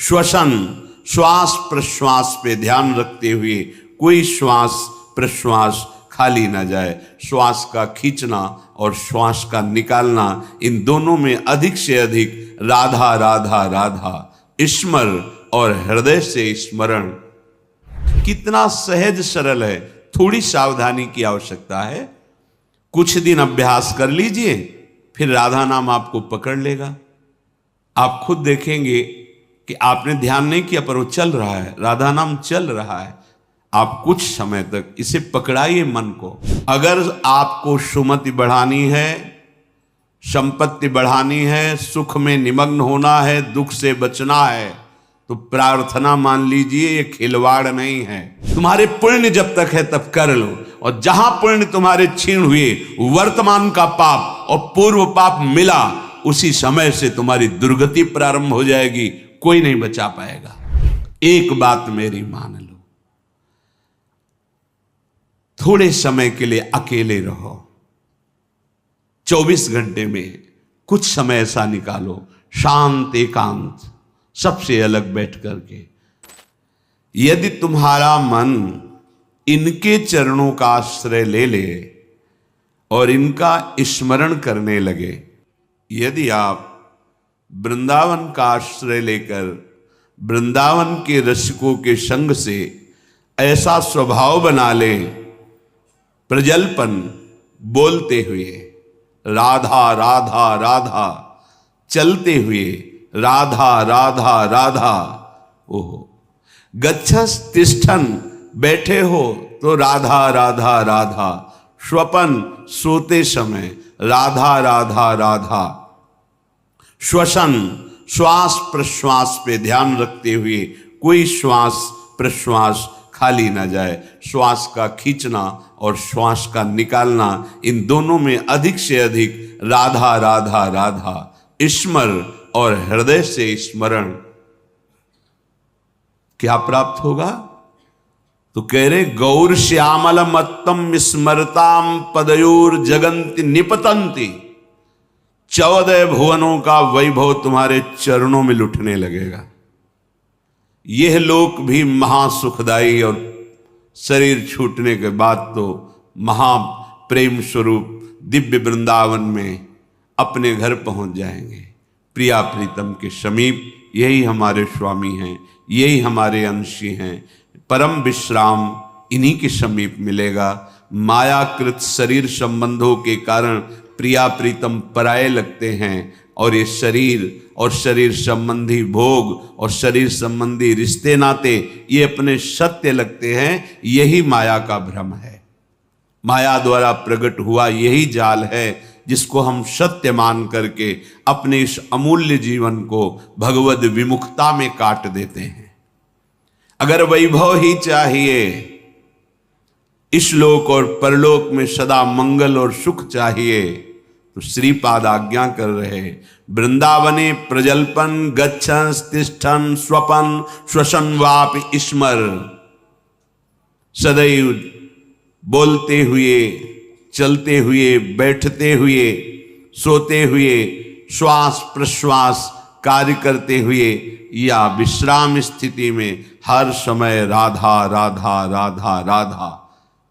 श्वसन, श्वास प्रश्वास पे ध्यान रखते हुए कोई श्वास प्रश्वास खाली ना जाए। श्वास का खींचना और श्वास का निकालना, इन दोनों में अधिक से अधिक राधा राधा राधा स्मर और हृदय से स्मरण। कितना सहज सरल है, थोड़ी सावधानी की आवश्यकता है। कुछ दिन अभ्यास कर लीजिए, फिर राधा नाम आपको पकड़ लेगा। आप खुद देखेंगे कि आपने ध्यान नहीं किया पर वो चल रहा है, राधा नाम चल रहा है। आप कुछ समय तक इसे पकड़ाइए मन को। अगर आपको सुमति बढ़ानी है, संपत्ति बढ़ानी है, सुख में निमग्न होना है, दुख से बचना है, तो प्रार्थना मान लीजिए ये खिलवाड़ नहीं है। तुम्हारे पुण्य जब तक है तब कर लो, और जहां पुण्य तुम्हारे क्षीण हुए, वर्तमान का पाप और पूर्व पाप मिला, उसी समय से तुम्हारी दुर्गति प्रारंभ हो जाएगी, कोई नहीं बचा पाएगा। एक बात मेरी मान लो, थोड़े समय के लिए अकेले रहो। 24 घंटे में कुछ समय ऐसा निकालो, शांत एकांत, सबसे अलग बैठ करके। यदि तुम्हारा मन इनके चरणों का आश्रय ले ले और इनका स्मरण करने लगे, यदि आप वृंदावन का आश्रय लेकर वृंदावन के रसिकों के संग से ऐसा स्वभाव बना ले, प्रजल्पन बोलते हुए राधा राधा राधा, चलते हुए राधा राधा राधा, ओहो, गच्छस तिष्ठन, बैठे हो तो राधा राधा राधा, स्वपन सोते समय राधा राधा राधा, श्वसन श्वास प्रश्वास पे ध्यान रखते हुए कोई श्वास प्रश्वास खाली ना जाए। श्वास का खींचना और श्वास का निकालना, इन दोनों में अधिक से अधिक राधा राधा राधा स्मर और हृदय से स्मरण। क्या प्राप्त होगा? तो कह रहे गौर श्यामल मत्तम स्मरताम पदयोर जगंति निपतंती। 14 भुवनों का वैभव तुम्हारे चरणों में लुटने लगेगा। यह लोक भी महासुखदायी, और शरीर छूटने के बाद तो महाप्रेम स्वरूप दिव्य वृंदावन में अपने घर पहुंच जाएंगे, प्रिया प्रीतम के समीप। यही हमारे स्वामी हैं, यही हमारे अंशी हैं। परम विश्राम इन्हीं के समीप मिलेगा। मायाकृत शरीर संबंधों के कारण प्रिया प्रीतम पराये लगते हैं, और ये शरीर और शरीर संबंधी भोग और शरीर संबंधी रिश्ते नाते ये अपने सत्य लगते हैं। यही माया का भ्रम है। माया द्वारा प्रकट हुआ यही जाल है, जिसको हम सत्य मान करके अपने इस अमूल्य जीवन को भगवद विमुखता में काट देते हैं। अगर वैभव ही चाहिए, इस लोक और परलोक में सदा मंगल और सुख चाहिए, तो श्रीपाद आज्ञा कर रहे वृंदावने प्रजल्पन गच्छन तिष्ठन स्वपन श्वसन वापि स्मर। सदैव बोलते हुए, चलते हुए, बैठते हुए, सोते हुए, श्वास प्रश्वास कार्य करते हुए या विश्राम स्थिति में हर समय राधा राधा राधा राधा।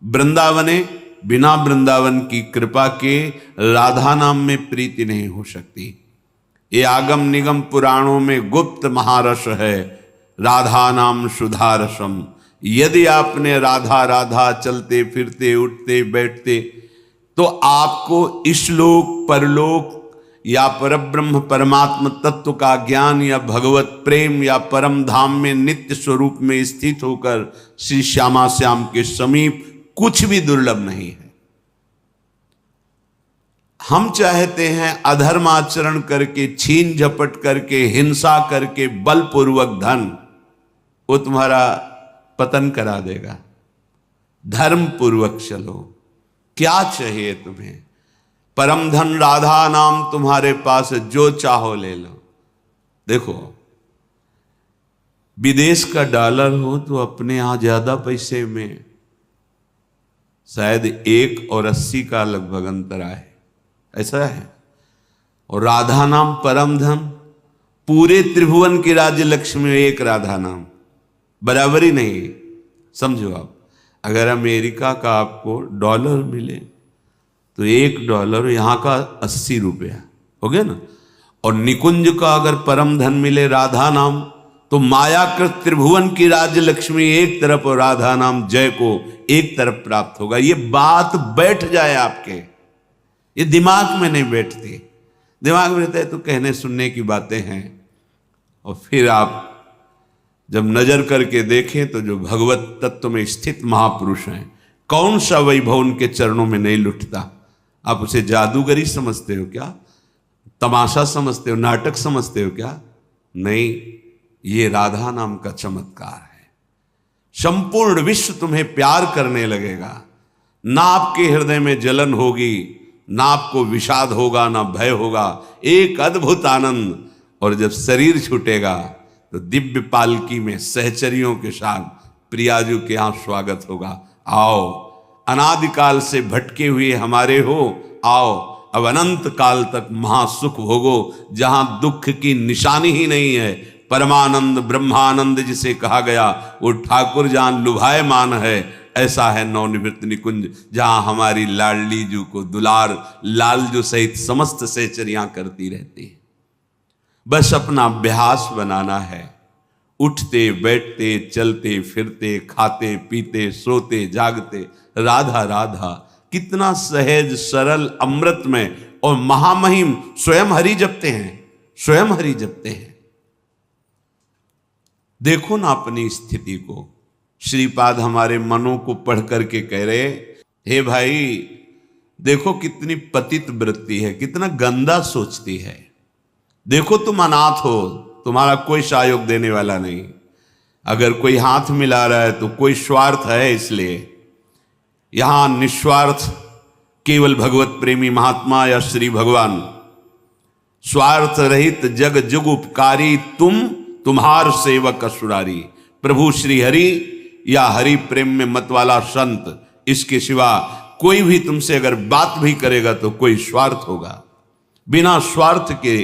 वृंदावने, बिना वृंदावन की कृपा के राधा नाम में प्रीति नहीं हो सकती। ये आगम निगम पुराणों में गुप्त महारस है, राधा नाम सुधा रसम। यदि आपने राधा राधा चलते फिरते उठते बैठते, तो आपको इस लोक परलोक या परब्रह्म परमात्म तत्व का ज्ञान या भगवत प्रेम या परम धाम में नित्य स्वरूप में स्थित होकर श्री श्यामा श्याम के समीप कुछ भी दुर्लभ नहीं है। हम चाहते हैं अधर्म आचरण करके, छीन झपट करके, हिंसा करके, बलपूर्वक धन, वो तुम्हारा पतन करा देगा। धर्म पूर्वक चलो। क्या चाहिए तुम्हें? परम धन राधा नाम तुम्हारे पास है, जो चाहो ले लो। देखो, विदेश का डॉलर हो तो अपने यहां ज्यादा पैसे में शायद 1 और 80 का लगभग अंतर आए, ऐसा है। और राधा नाम परम धन, पूरे त्रिभुवन की राज्य लक्ष्मी में एक राधा नाम, बराबरी नहीं। समझो आप, अगर अमेरिका का आपको डॉलर मिले तो $1 यहाँ का 80 रुपया हो गया ना। और निकुंज का अगर परम धन मिले राधा नाम, तो मायाकृत त्रिभुवन की राज्य लक्ष्मी एक तरफ और राधा नाम जय को एक तरफ प्राप्त होगा। ये बात बैठ जाए आपके, ये दिमाग में नहीं बैठती। दिमाग में रहता है तो कहने सुनने की बातें हैं, और फिर आप जब नजर करके देखें तो जो भगवत तत्व में स्थित महापुरुष हैं, कौन सा वैभव उनके चरणों में नहीं लुटता। आप उसे जादूगरी समझते हो क्या, तमाशा समझते हो, नाटक समझते हो क्या? नहीं, ये राधा नाम का चमत्कार है। संपूर्ण विश्व तुम्हें प्यार करने लगेगा, ना आपके हृदय में जलन होगी, ना आपको विषाद होगा, ना भय होगा, एक अद्भुत आनंद। और जब शरीर छूटेगा तो दिव्य पालकी में सहचरियों के साथ प्रियाजू के यहां स्वागत होगा। आओ, अनादिकाल से भटके हुए हमारे हो, आओ अब अनंत काल तक महासुख भोगो, जहां दुख की निशानी ही नहीं है। परमानंद ब्रह्मानंद जिसे कहा गया, वो ठाकुर जहां लुभायमान है, ऐसा है नवनिवृत्त निकुंज, जहां हमारी लाडली जू को दुलार लाल जो सहित समस्त सहचरियां करती रहती है। बस अपना अभ्यास बनाना है, उठते बैठते चलते फिरते खाते पीते सोते जागते राधा राधा। कितना सहज सरल अमृत में और महामहिम स्वयं हरि जपते हैं, स्वयं हरि जपते हैं। देखो ना अपनी स्थिति को। श्रीपाद हमारे मनों को पढ़ करके कह रहे, हे भाई देखो कितनी पतित वृत्ति है, कितना गंदा सोचती है। देखो तुम अनाथ हो, तुम्हारा कोई सहयोग देने वाला नहीं। अगर कोई हाथ मिला रहा है तो कोई स्वार्थ है, इसलिए यहां निस्वार्थ केवल भगवत प्रेमी महात्मा या श्री भगवान, स्वार्थ रहित जग जुग उपकारी, तुम तुम्हार सेवक असुरारी। प्रभु श्री हरि या हरि प्रेम में मत वाला संत, इसके सिवा कोई भी तुमसे अगर बात भी करेगा तो कोई स्वार्थ होगा। बिना स्वार्थ के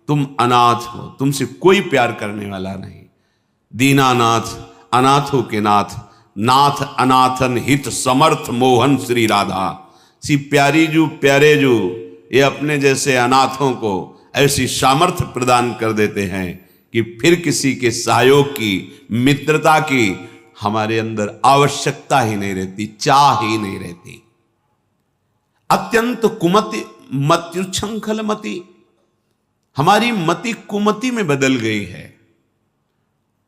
तुम अनाथ हो, तुमसे कोई प्यार करने वाला नहीं। दीनानाथ अनाथों के नाथ, नाथ अनाथन हित समर्थ मोहन श्री राधा। सी प्यारी जू प्यारे जू, ये अपने जैसे अनाथों को ऐसी सामर्थ्य प्रदान कर देते हैं कि फिर किसी के सहयोग की, मित्रता की हमारे अंदर आवश्यकता ही नहीं रहती, चाह ही नहीं रहती। अत्यंत कुमति मत्युच्छंखल मति, हमारी मति कुमति में बदल गई है।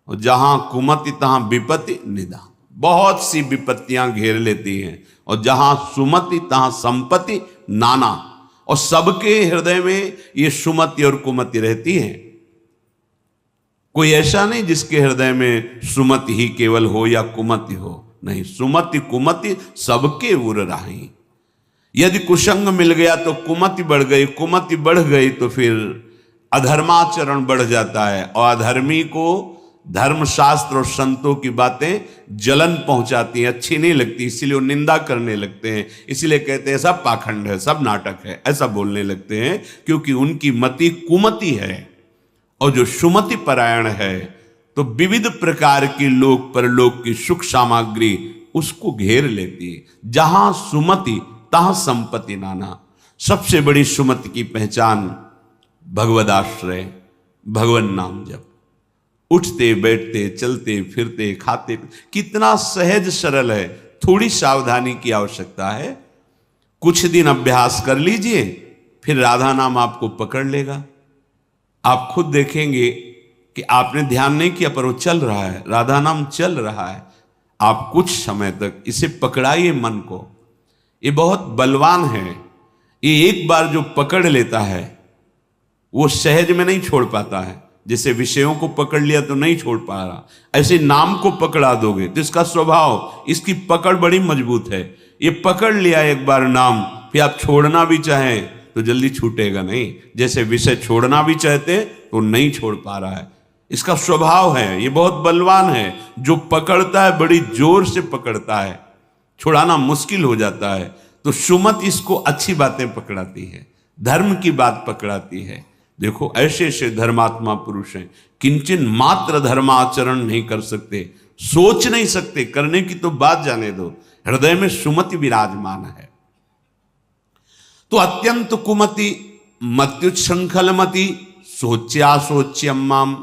और जहां कुमति तहां विपत्ति निदान, बहुत सी विपत्तियां घेर लेती हैं। और जहां सुमति तहां संपत्ति नाना, और सबके हृदय में ये सुमति और कुमति रहती है। कोई ऐसा नहीं जिसके हृदय में सुमति ही केवल हो या कुमति हो, नहीं, सुमति कुमति सबके उर राही। यदि कुसंग मिल गया तो कुमति बढ़ गई, कुमति बढ़ गई तो फिर अधर्माचरण बढ़ जाता है, और अधर्मी को धर्मशास्त्र और संतों की बातें जलन पहुंचाती हैं, अच्छी नहीं लगती, इसीलिए वो निंदा करने लगते हैं। इसीलिए कहते हैं सब पाखंड है, सब नाटक है, ऐसा बोलने लगते हैं, क्योंकि उनकी मति कुमति है। और जो सुमति परायण है तो विविध प्रकार की लोक परलोक की सुख सामग्री उसको घेर लेती है। जहां सुमति तहां संपत्ति नाना। सबसे बड़ी सुमति की पहचान भगवदाश्रय, भगवन नाम जप, उठते बैठते चलते फिरते खाते, कितना सहज सरल है। थोड़ी सावधानी की आवश्यकता है। कुछ दिन अभ्यास कर लीजिए, फिर राधा नाम आपको पकड़ लेगा। आप खुद देखेंगे कि आपने ध्यान नहीं किया पर वो चल रहा है, राधा नाम चल रहा है। आप कुछ समय तक इसे पकड़ाइए मन को, ये बहुत बलवान है। ये एक बार जो पकड़ लेता है वो सहज में नहीं छोड़ पाता है। जैसे विषयों को पकड़ लिया तो नहीं छोड़ पा रहा, ऐसे नाम को पकड़ा दोगे तो इसका स्वभाव, इसकी पकड़ बड़ी मजबूत है। ये पकड़ लिया एक बार नाम, फिर आप छोड़ना भी चाहें तो जल्दी छूटेगा नहीं। जैसे विषय छोड़ना भी चाहते तो नहीं छोड़ पा रहा है, इसका स्वभाव है। ये बहुत बलवान है, जो पकड़ता है बड़ी जोर से पकड़ता है, छुड़ाना मुश्किल हो जाता है। तो सुमत इसको अच्छी बातें पकड़ाती है, धर्म की बात पकड़ाती है। देखो ऐसे ऐसे धर्मात्मा पुरुष हैं, किंचन मात्र धर्माचरण नहीं कर सकते, सोच नहीं सकते, करने की तो बात जाने दो, हृदय में सुमति विराजमान है। तो अत्यंत कुमति मत्युच्छृंखलमति सोच्या सोच्यम्माम,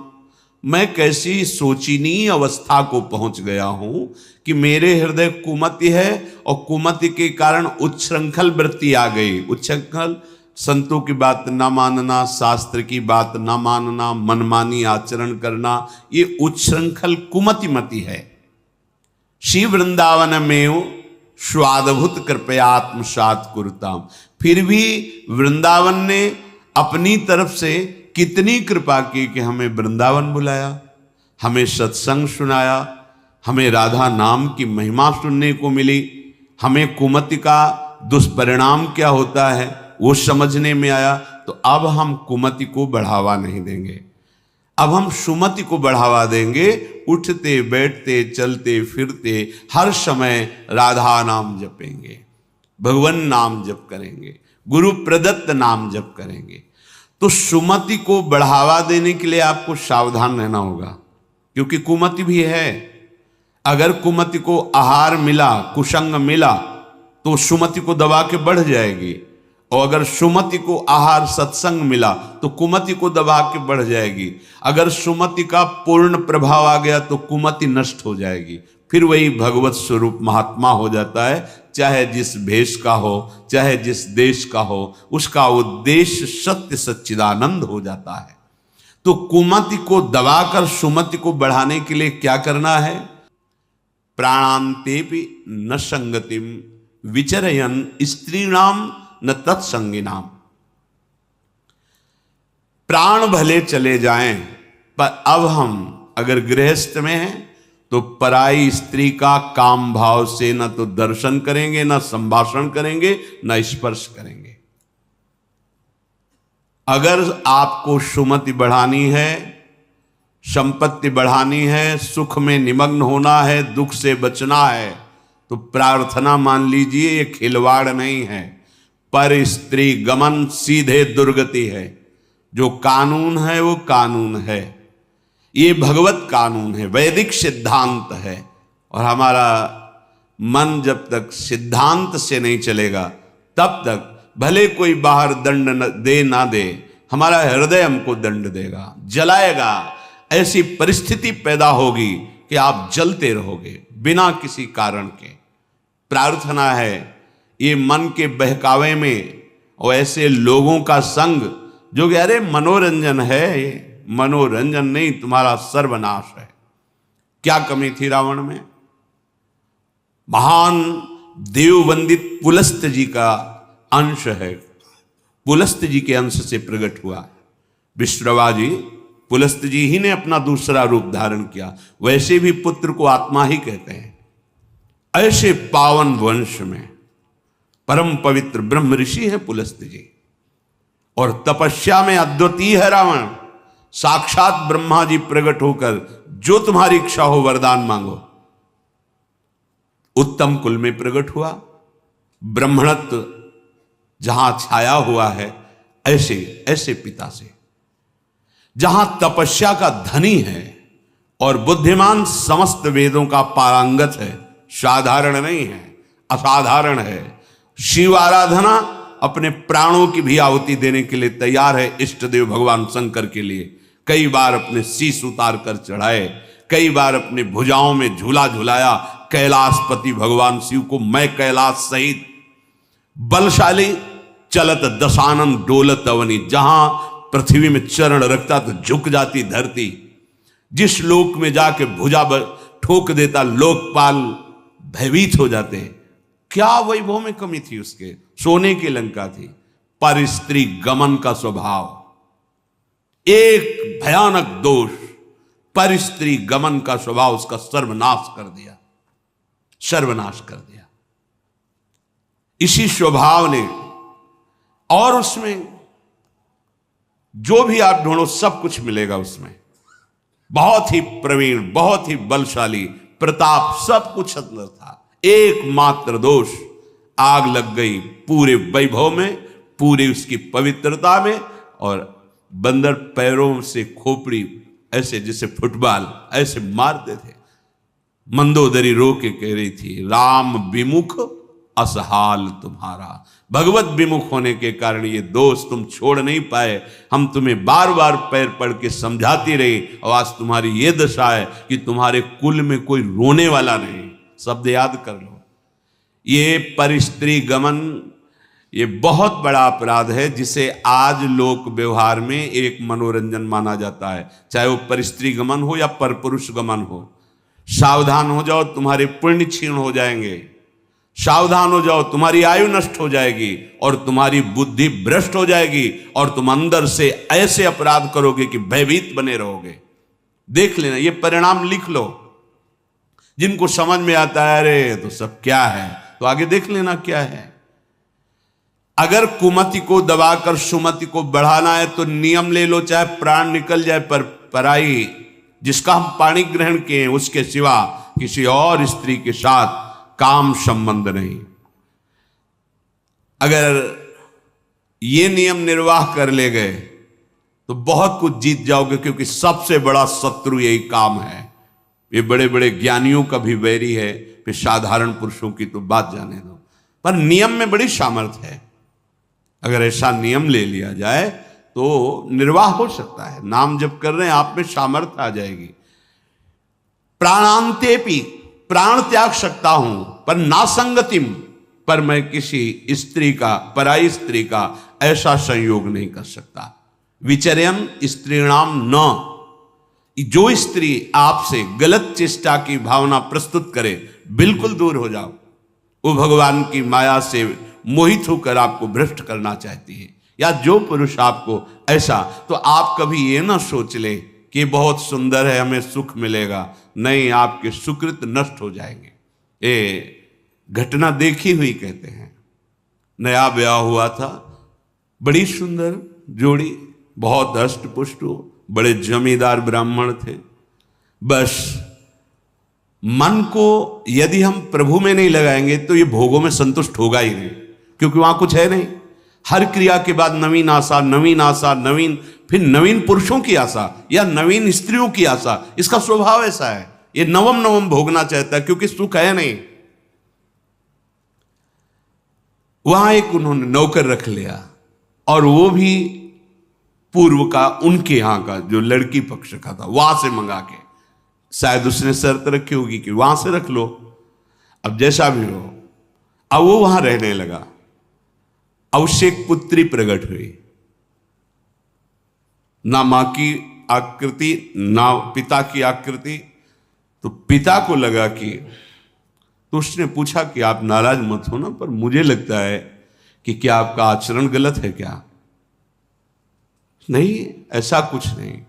मैं कैसी सोचनीय अवस्था को पहुंच गया हूं कि मेरे हृदय कुमति है और कुमति के कारण उच्छृंखल वृत्ति आ गई। उच्छृंखल संतों की बात ना मानना, शास्त्र की बात ना मानना, मनमानी आचरण करना, ये उच्छृंखल कुमति मति है। श्री वृंदावन में स्वादभूत कृपयात्मसात कुरुताम, फिर भी वृंदावन ने अपनी तरफ से कितनी कृपा की कि हमें वृंदावन बुलाया, हमें सत्संग सुनाया, हमें राधा नाम की महिमा सुनने को मिली, हमें कुमति का दुष्परिणाम क्या होता है वो समझने में आया। तो अब हम कुमति को बढ़ावा नहीं देंगे, अब हम सुमति को बढ़ावा देंगे। उठते बैठते चलते फिरते हर समय राधा नाम जपेंगे, भगवान नाम जप करेंगे, गुरु प्रदत्त नाम जप करेंगे। तो सुमति को बढ़ावा देने के लिए आपको सावधान रहना होगा, क्योंकि कुमति भी है। अगर कुमति को आहार मिला, कुसंग मिला, तो सुमति को दबा के बढ़ जाएगी, और अगर सुमति को आहार सत्संग मिला तो कुमति को दबा के बढ़ जाएगी। अगर सुमति का पूर्ण प्रभाव आ गया तो कुमति नष्ट हो जाएगी, फिर वही भगवत स्वरूप महात्मा हो जाता है। चाहे जिस भेष का हो, चाहे जिस देश का हो, उसका उद्देश्य सत्य सच्चिदानंद हो जाता है। तो कुमति को दबाकर सुमति को बढ़ाने के लिए क्या करना है? प्राणांतेपि न संगतिम विचरयन स्त्रीणाम न तत्संगिनाम। प्राण भले चले जाएं, पर अब हम अगर गृहस्थ में हैं तो पराई स्त्री का काम भाव से न तो दर्शन करेंगे, न संभाषण करेंगे, न स्पर्श करेंगे। अगर आपको सुमति बढ़ानी है, संपत्ति बढ़ानी है, सुख में निमग्न होना है, दुख से बचना है, तो प्रार्थना मान लीजिए ये खिलवाड़ नहीं है। पर स्त्री गमन सीधे दुर्गति है। जो कानून है वो कानून है, ये भगवत कानून है, वैदिक सिद्धांत है। और हमारा मन जब तक सिद्धांत से नहीं चलेगा तब तक भले कोई बाहर दंड दे ना दे, हमारा हृदय हमको दंड देगा, जलाएगा। ऐसी परिस्थिति पैदा होगी कि आप जलते रहोगे बिना किसी कारण के। प्रार्थना है ये मन के बहकावे में और ऐसे लोगों का संग जो कि अरे मनोरंजन है, ये मनोरंजन नहीं, तुम्हारा सर्वनाश है। क्या कमी थी रावण में? महान देववंदित पुलस्त जी का अंश है, पुलस्त जी के अंश से प्रकट हुआ। विश्रवा जी, पुलस्त जी ही ने अपना दूसरा रूप धारण किया। वैसे भी पुत्र को आत्मा ही कहते हैं। ऐसे पावन वंश में परम पवित्र ब्रह्म ऋषि है पुलस्त जी, और तपस्या में अद्वितीय है रावण। साक्षात ब्रह्मा जी प्रकट होकर जो तुम्हारी इच्छा हो वरदान मांगो। उत्तम कुल में प्रकट हुआ, ब्राह्मणत्व जहां छाया हुआ है, ऐसे ऐसे पिता से, जहां तपस्या का धनी है और बुद्धिमान समस्त वेदों का पारंगत है। साधारण नहीं है, असाधारण है। शिव आराधना अपने प्राणों की भी आहुति देने के लिए तैयार है। इष्ट देव भगवान शंकर के लिए कई बार अपने शीश उतार कर चढ़ाए, कई बार अपने भुजाओं में झूला झुलाया। कैलाशपति भगवान शिव को मैं कैलाश सहित बलशाली चलत दशानन डोलत अवनी, जहां पृथ्वी में चरण रखता तो झुक जाती धरती, जिस लोक में जाके भुजा ठोक देता लोकपाल भयभीत हो जाते। क्या वैभव में कमी थी उसके? सोने की लंका थी। पर स्त्री गमन का स्वभाव, एक भयानक दोष, पर स्त्री गमन का स्वभाव उसका सर्वनाश कर दिया, सर्वनाश कर दिया। इसी स्वभाव ने, और उसमें जो भी आप ढूंढो सब कुछ मिलेगा उसमें। बहुत ही प्रवीण, बहुत ही बलशाली, प्रताप, सब कुछ अंदर था। एकमात्र दोष, आग लग गई पूरे वैभव में, पूरी उसकी पवित्रता में, और बंदर पैरों से खोपड़ी ऐसे जैसे फुटबॉल ऐसे मारते थे। मंदोदरी रो के कह रही थी, राम विमुख असहाल तुम्हारा। भगवत विमुख होने के कारण ये दोष तुम छोड़ नहीं पाए। हम तुम्हें बार बार पैर पड़ के समझाती रही और आज तुम्हारी ये दशा है कि तुम्हारे कुल में कोई रोने वाला नहीं। शब्द याद कर लो। ये परिस्त्री गमन ये बहुत बड़ा अपराध है, जिसे आज लोक व्यवहार में एक मनोरंजन माना जाता है, चाहे वो परिस्त्री गमन हो या परपुरुष गमन हो। सावधान हो जाओ, तुम्हारे पुण्य क्षीण हो जाएंगे। सावधान हो जाओ, तुम्हारी आयु नष्ट हो जाएगी और तुम्हारी बुद्धि भ्रष्ट हो जाएगी और तुम अंदर से ऐसे अपराध करोगे कि भयभीत बने रहोगे। देख लेना, ये परिणाम लिख लो। जिनको समझ में आता है अरे तो सब क्या है, तो आगे देख लेना क्या है। अगर कुमति को दबाकर सुमति को बढ़ाना है तो नियम ले लो, चाहे प्राण निकल जाए पर पराई जिसका हम पाणी ग्रहण किए हैं उसके सिवा किसी और स्त्री के साथ काम संबंध नहीं। अगर ये नियम निर्वाह कर ले गए तो बहुत कुछ जीत जाओगे, क्योंकि सबसे बड़ा शत्रु यही काम है। ये बड़े बड़े ज्ञानियों का भी वैरी है, फिर साधारण पुरुषों की तो बात जाने दो। पर नियम में बड़ी सामर्थ्य है। अगर ऐसा नियम ले लिया जाए तो निर्वाह हो सकता है। नाम जप कर रहे हैं, आप में सामर्थ्य आ जाएगी। प्राणांतेपि, प्राण त्याग सकता हूं पर नासंगतिम, पर मैं किसी स्त्री का, पराई स्त्री का ऐसा संयोग नहीं कर सकता। विचर्यन स्त्रीणाम न, जो स्त्री आपसे गलत चेष्टा की भावना प्रस्तुत करे बिल्कुल दूर हो जाओ। वो भगवान की माया से मोहित होकर आपको भ्रष्ट करना चाहती है। या जो पुरुष आपको ऐसा, तो आप कभी ये ना सोच ले कि बहुत सुंदर है हमें सुख मिलेगा। नहीं, आपके सुकृत नष्ट हो जाएंगे। ये घटना देखी हुई कहते हैं। नया ब्याह हुआ था, बड़ी सुंदर जोड़ी, बहुत अष्ट पुष्ट, बड़े जमींदार ब्राह्मण थे। बस मन को यदि हम प्रभु में नहीं लगाएंगे तो ये भोगों में संतुष्ट होगा ही नहीं, क्योंकि वहां कुछ है नहीं। हर क्रिया के बाद नवीन आशा, नवीन आशा, नवीन, फिर नवीन पुरुषों की आशा या नवीन स्त्रियों की आशा। इसका स्वभाव ऐसा है, ये नवम नवम भोगना चाहता है, क्योंकि सुख है नहीं। वहां एक उन्होंने नौकर रख लिया, और वो भी पूर्व का, उनके यहां का, जो लड़की पक्ष का था, वहां से मंगा के। शायद उसने शर्त रखी होगी कि वहां से रख लो। अब जैसा भी हो, अब वो वहां रहने लगा। अब उससे एक पुत्री प्रकट हुई, ना मां की आकृति ना पिता की आकृति। तो पिता को लगा कि, तो उसने पूछा कि आप नाराज मत हो ना, पर मुझे लगता है कि क्या आपका आचरण गलत है क्या? नहीं, ऐसा कुछ नहीं।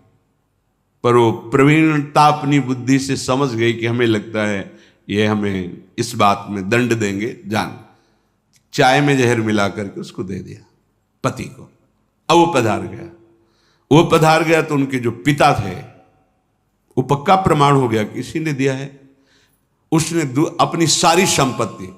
पर वो प्रवीणता अपनी बुद्धि से समझ गई कि हमें लगता है ये हमें इस बात में दंड देंगे। जान, चाय में जहर मिला करके उसको दे दिया पति को। अब वो पधार गया तो उनके जो पिता थे, वो पक्का प्रमाण हो गया कि इसी ने दिया है। उसने अपनी सारी संपत्ति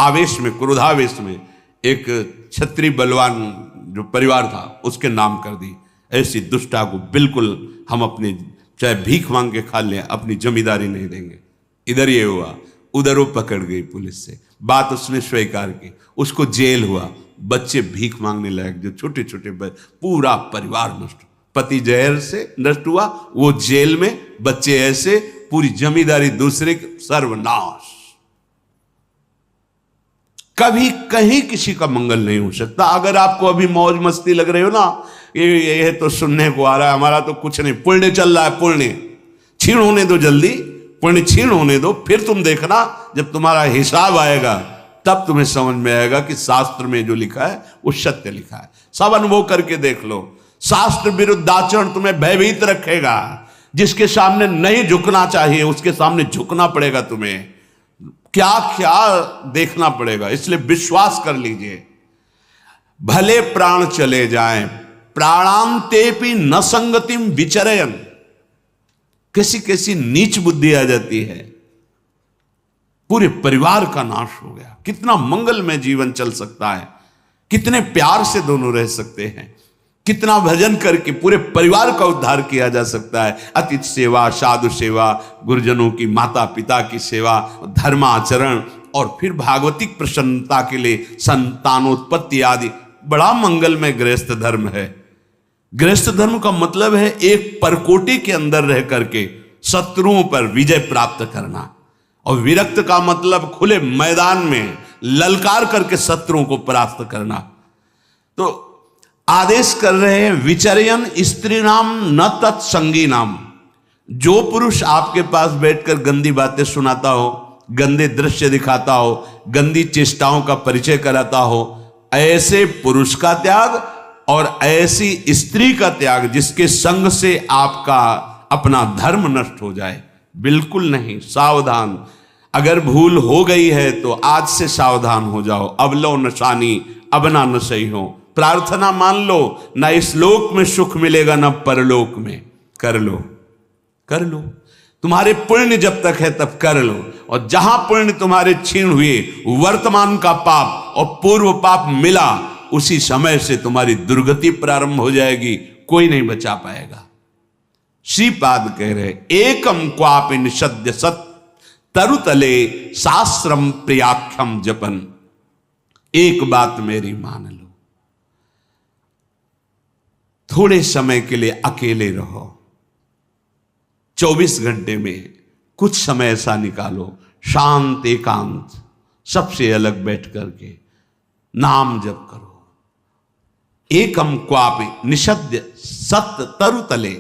आवेश में, क्रोधावेश में, एक क्षत्रिय बलवान जो परिवार था उसके नाम कर दी। ऐसी दुष्टा को बिल्कुल हम अपने, चाहे भीख मांग के खा लें, अपनी जमींदारी नहीं देंगे। इधर ये हुआ, उधर वो पकड़ गई पुलिस से, बात उसने स्वीकार की, उसको जेल हुआ। बच्चे भीख मांगने लायक, जो छोटे छोटे, पूरा परिवार नष्ट। पति जहर से नष्ट हुआ, वो जेल में, बच्चे ऐसे, पूरी जमींदारी दूसरे के, सर्वनाश। कभी कहीं किसी का मंगल नहीं हो सकता। अगर आपको अभी मौज मस्ती लग रही हो ना, ये तो सुनने को आ रहा है, हमारा तो कुछ नहीं, पुण्य चल रहा है, पुण्य क्षीण होने दो, जल्दी पुण्य क्षीण होने दो, फिर तुम देखना जब तुम्हारा हिसाब आएगा तब तुम्हें समझ में आएगा कि शास्त्र में जो लिखा है वो सत्य लिखा है। सब अनुभव करके देख लो। शास्त्र विरुद्ध आचरण तुम्हें भयभीत रखेगा। जिसके सामने नहीं झुकना चाहिए उसके सामने झुकना पड़ेगा तुम्हें, क्या क्या देखना पड़ेगा। इसलिए विश्वास कर लीजिए, भले प्राण चले जाएं, प्राणांतेपि न संगतिम विचरयन। कैसी नीच बुद्धि आ जाती है, पूरे परिवार का नाश हो गया। कितना मंगलमय जीवन चल सकता है, कितने प्यार से दोनों रह सकते हैं, कितना भजन करके पूरे परिवार का उद्धार किया जा सकता है। अतिथि सेवा, साधु सेवा, गुरुजनों की, माता पिता की सेवा, धर्माचरण, और फिर भागवतिक प्रसन्नता के लिए संतानोत्पत्ति आदि, बड़ा मंगलमय गृहस्थ धर्म है। गृहस्थ धर्म का मतलब है एक परकोटि के अंदर रह करके शत्रुओं पर विजय प्राप्त करना, और विरक्त का मतलब खुले मैदान में ललकार करके शत्रुओं को परास्त करना। तो आदेश कर रहे हैं विचर्यन स्त्री नाम न तत्संगी नाम। जो पुरुष आपके पास बैठकर गंदी बातें सुनाता हो, गंदे दृश्य दिखाता हो, गंदी चेष्टाओं का परिचय कराता हो, ऐसे पुरुष का त्याग और ऐसी स्त्री का त्याग जिसके संग से आपका अपना धर्म नष्ट हो जाए, बिल्कुल नहीं। सावधान, अगर भूल हो गई है तो आज से सावधान हो जाओ। अब लो नशानी, अब ना नशई हो। प्रार्थना मान लो, ना इस लोक में सुख मिलेगा ना परलोक में। कर लो, कर लो। तुम्हारे पुण्य जब तक है तब कर लो, और जहां पुण्य तुम्हारे छीन हुए, वर्तमान का पाप और पूर्व पाप मिला, उसी समय से तुम्हारी दुर्गति प्रारंभ हो जाएगी, कोई नहीं बचा पाएगा। श्रीपाद कह रहे एकम क्वापि निषद्य सत तरुतले शास्त्रम प्रियाख्यम जपन। एक बात मेरी मान लो, थोड़े समय के लिए अकेले रहो। 24 घंटे में कुछ समय ऐसा निकालो, शांत एकांत, सबसे अलग बैठ करके नाम जप करो। एकम क्वापि निषद्य सत तरुतले,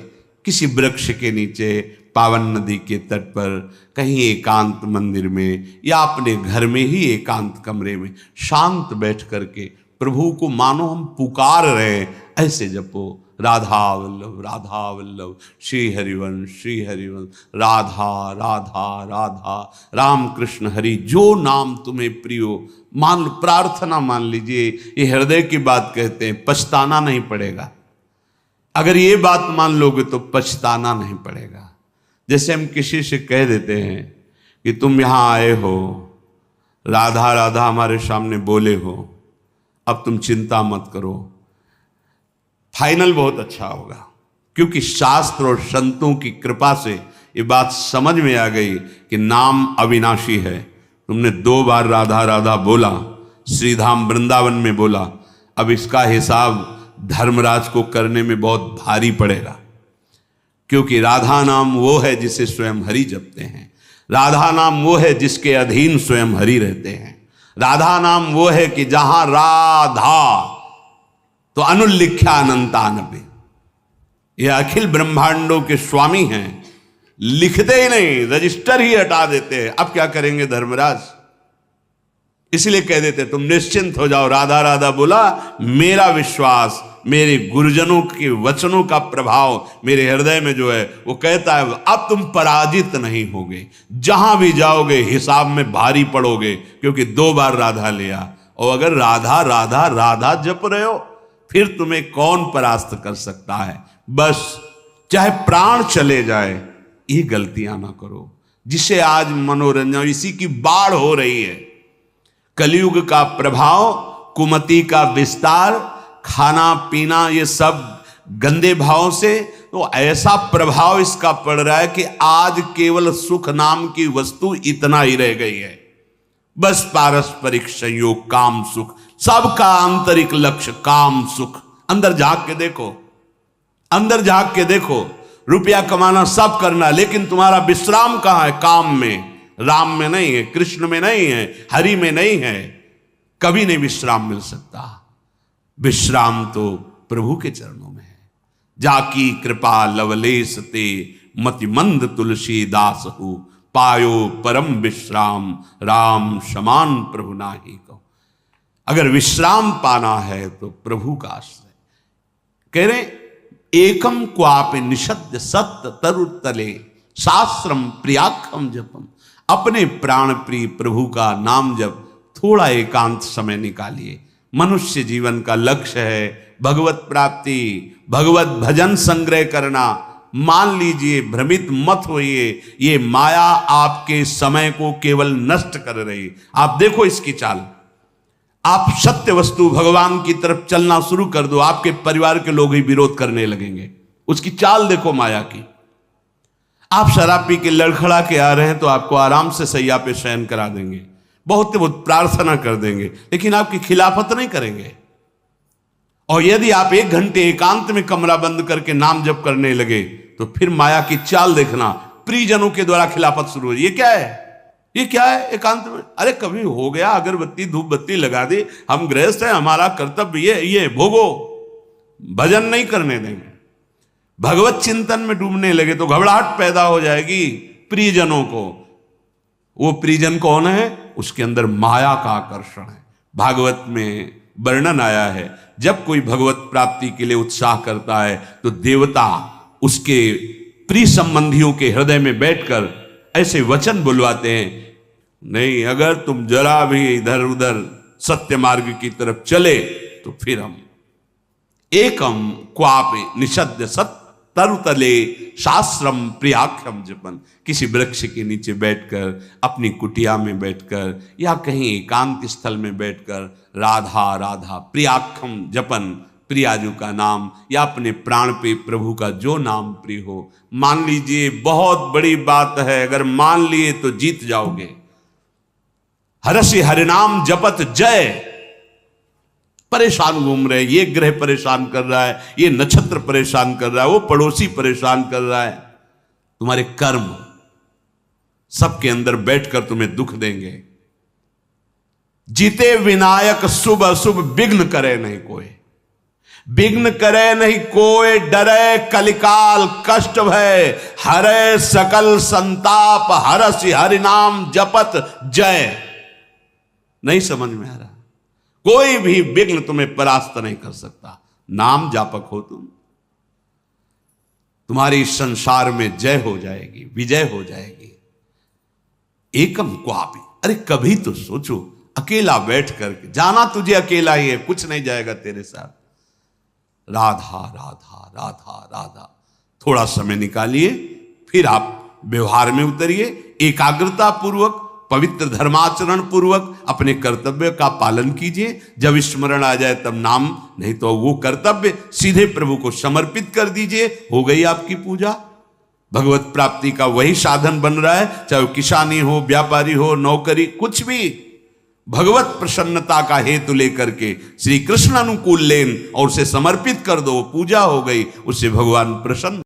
किसी वृक्ष के नीचे, पावन नदी के तट पर, कहीं एकांत मंदिर में, या अपने घर में ही एकांत कमरे में शांत बैठ करके प्रभु को मानो हम पुकार रहे, ऐसे जपो। राधा वल्लभ, राधा वल्लभ, श्री हरिवंश, श्री हरिवंश, राधा राधा राधा, राम कृष्ण हरि, जो नाम तुम्हें प्रिय हो मान लो। प्रार्थना मान लीजिए, ये हृदय की बात कहते हैं, पछताना नहीं पड़ेगा। अगर ये बात मान लोगे तो पछताना नहीं पड़ेगा। जैसे हम किसी से कह देते हैं कि तुम यहां आए हो, राधा राधा हमारे सामने बोले हो, अब तुम चिंता मत करो, फाइनल बहुत अच्छा होगा। क्योंकि शास्त्र और संतों की कृपा से ये बात समझ में आ गई कि नाम अविनाशी है। तुमने 2 बार राधा राधा बोला, श्रीधाम वृंदावन में बोला, अब इसका हिसाब धर्मराज को करने में बहुत भारी पड़ेगा। क्योंकि राधा नाम वो है जिसे स्वयं हरि जपते हैं, राधा नाम वो है जिसके अधीन स्वयं हरि रहते हैं, राधा नाम वो है कि जहां राधा तो अनुल्लिख्या अनंतानबे, ये अखिल ब्रह्मांडों के स्वामी हैं, लिखते ही नहीं, रजिस्टर ही हटा देते हैं। अब क्या करेंगे धर्मराज? इसलिए कह देते तुम निश्चिंत हो जाओ, राधा राधा बोला, मेरा विश्वास, मेरे गुरुजनों के वचनों का प्रभाव मेरे हृदय में जो है वो कहता है अब तुम पराजित नहीं होगे। जहां भी जाओगे हिसाब में भारी पड़ोगे, क्योंकि 2 बार राधा लिया। और अगर राधा राधा राधा जप रहे हो, फिर तुम्हें कौन परास्त कर सकता है? बस चाहे प्राण चले जाए, ये गलतियां ना करो। जिसे आज मनोरंजन, इसी की बाढ़ हो रही है, कलयुग का प्रभाव, कुमति का विस्तार, खाना पीना, ये सब गंदे भावों से, तो ऐसा प्रभाव इसका पड़ रहा है कि आज केवल सुख नाम की वस्तु इतना ही रह गई है। बस पारस्परिक संयोग, काम सुख, सबका आंतरिक लक्ष्य काम सुख। अंदर झांक के देखो, अंदर झांक के देखो, रुपया कमाना सब करना, लेकिन तुम्हारा विश्राम कहां है? काम में, राम में नहीं है, कृष्ण में नहीं है, हरि में नहीं है। कभी नहीं विश्राम मिल सकता। विश्राम तो प्रभु के चरणों में है। जाकी कृपा लवलेश ते मतिमंद तुलसी दास हु, पायो परम विश्राम राम समान प्रभु नाही को। अगर विश्राम पाना है तो प्रभु का आश्रय। कह रहे एकम क्वापि निषद्य सत्य तरुतले शास्त्रम प्रियाख्यम जपम। अपने प्राण प्रिय प्रभु का नाम जप थोड़ा एकांत समय निकालिए। मनुष्य जीवन का लक्ष्य है भगवत प्राप्ति, भगवत भजन संग्रह करना। मान लीजिए, भ्रमित मत होइए, ये माया आपके समय को केवल नष्ट कर रही। आप देखो इसकी चाल, आप सत्य वस्तु भगवान की तरफ चलना शुरू कर दो, आपके परिवार के लोग ही विरोध करने लगेंगे। उसकी चाल देखो माया की। आप शराब पी के लड़खड़ा के आ रहे हैं तो आपको आराम से सैया पे शयन करा देंगे, बहुत प्रार्थना कर देंगे, लेकिन आपकी खिलाफत नहीं करेंगे। और यदि आप 1 घंटे एकांत में कमरा बंद करके नाम जप करने लगे तो फिर माया की चाल देखना, प्रियजनों के द्वारा खिलाफत शुरू हो। ये क्या है, ये क्या है एकांत में? अरे कभी हो गया, अगरबत्ती धूप बत्ती लगा दी, हम गृहस्थ हैं, हमारा कर्तव्य ये भोगो, भजन नहीं करने देंगे। भगवत चिंतन में डूबने लगे तो घबराहट पैदा हो जाएगी प्रियजनों को। वो प्रियजन कौन है? उसके अंदर माया का आकर्षण है। भागवत में वर्णन आया है, जब कोई भगवत प्राप्ति के लिए उत्साह करता है तो देवता उसके प्रिय संबंधियों के हृदय में बैठकर ऐसे वचन बुलवाते हैं, नहीं अगर तुम जरा भी इधर उधर सत्य मार्ग की तरफ चले तो फिर हम एकम क्वापि निषद्य सत तरुतले शास्त्रम प्रियाख्यम जपन। किसी वृक्ष के नीचे बैठकर, अपनी कुटिया में बैठकर या कहीं एकांत स्थल में बैठकर राधा राधा प्रियाख्यम जपन, प्रियाजू का नाम या अपने प्राण पे प्रभु का जो नाम प्रिय हो। मान लीजिए, बहुत बड़ी बात है, अगर मान लिए तो जीत जाओगे। हरसि हरिनाम जपत जय। परेशान घूम रहे, ये ग्रह परेशान कर रहा है, ये नक्षत्र परेशान कर रहा है, वो पड़ोसी परेशान कर रहा है, तुम्हारे कर्म सबके अंदर बैठकर तुम्हें दुख देंगे। जीते विनायक शुभ अशुभ विघ्न करे नहीं कोई, विघ्न करे नहीं कोई, डरे कलिकाल कष्ट भय, हरे सकल संताप, हरसि हरिनाम जपत जय। नहीं समझ में आ रहा? कोई भी विघ्न तुम्हें परास्त नहीं कर सकता। नाम जापक हो तुम, तुम्हारी संसार में जय हो जाएगी, विजय हो जाएगी। एकम क्वापि, अरे कभी तो सोचो, अकेला बैठ करके, जाना तुझे अकेला ही है, कुछ नहीं जाएगा तेरे साथ। राधा राधा राधा राधा, थोड़ा समय निकालिए, फिर आप व्यवहार में उतरिए, एकाग्रता पूर्वक, पवित्र धर्माचरण पूर्वक अपने कर्तव्य का पालन कीजिए। जब स्मरण आ जाए तब नाम, नहीं तो वो कर्तव्य सीधे प्रभु को समर्पित कर दीजिए, हो गई आपकी पूजा। भगवत प्राप्ति का वही साधन बन रहा है, चाहे वो किसानी हो, व्यापारी हो, नौकरी, कुछ भी भगवत प्रसन्नता का हेतु लेकर के श्री कृष्ण अनुकूल लेन और उसे समर्पित कर दो, पूजा हो गई, उससे भगवान प्रसन्न।